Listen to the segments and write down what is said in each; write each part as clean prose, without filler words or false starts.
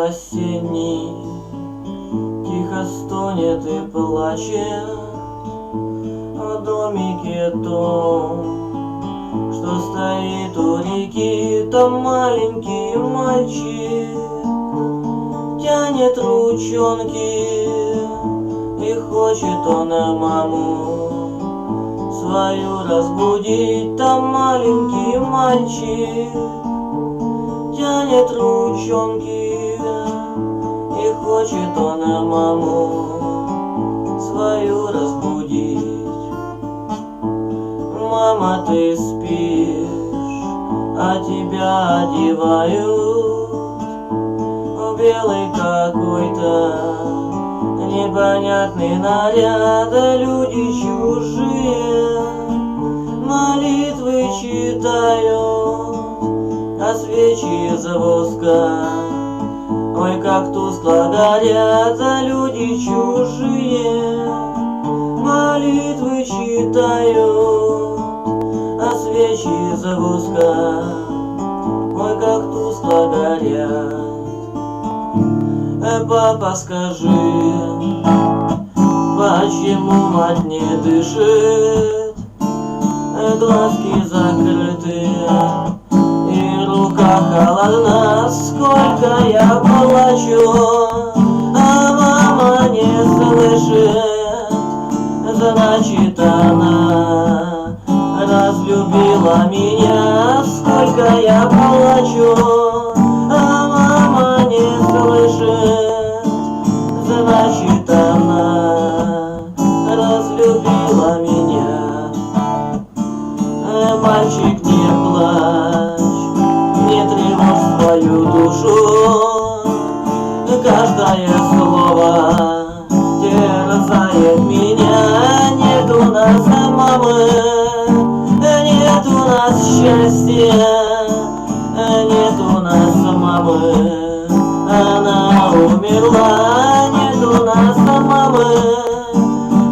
осенний тихо стонет и плачет в домике том, что стоит у реки. Там маленький мальчик тянет ручонки, и хочет он маму свою разбудить. Там маленький мальчик тянет ручонки, и хочет он маму свою разбудить. Мама, ты спишь, а тебя одевают в белый какой-то непонятный наряд. Люди чужие молитвы читают, а свечи из воска ой как тускло горят. Люди чужие молитвы читают, а свечи из воска ой как тускло горят. Папа, скажи, почему мать не дышит, глазки закрыты и рука холодна? Сколько я плачу, а мама не слышит, значит она разлюбила меня. Сколько я плачу, а мама не слышит, значит она разлюбила меня. Мальчик, не плачь, не тревожь свою душу, каждое слово терзает меня. Нет у нас мамы, нет у нас счастья, нет у нас мамы, она умерла. Нет у нас мамы,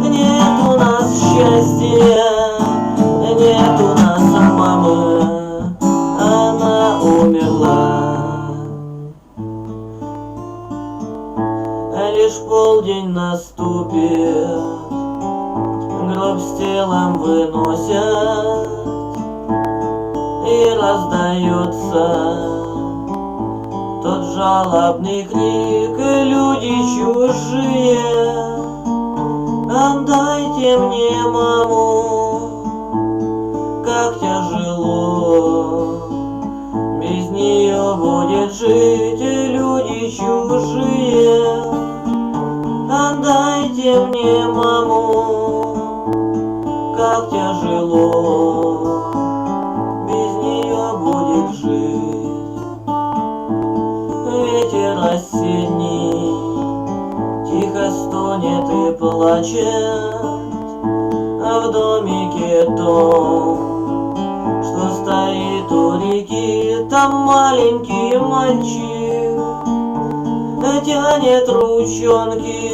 нет у нас счастья, нет у нас мамы, она умерла. Лишь полдень наступит, гроб с телом выносят, и раздается тот жалобный крик. Люди чужие, отдайте мне маму, как тяжело без нее будет жить. Люди чужие, отдайте мне маму, как тяжело без нее будет жить. Ветер осенний тихо стонет и плачет в домике том, что стоит у реки. Там маленький мальчик тянет ручонки,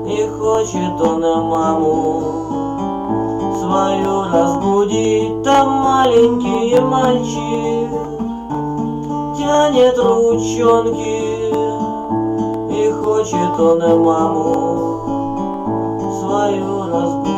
и хочет он маму свою разбудить. Там маленький мальчик тянет ручонки, и хочет он маму свою разбудить.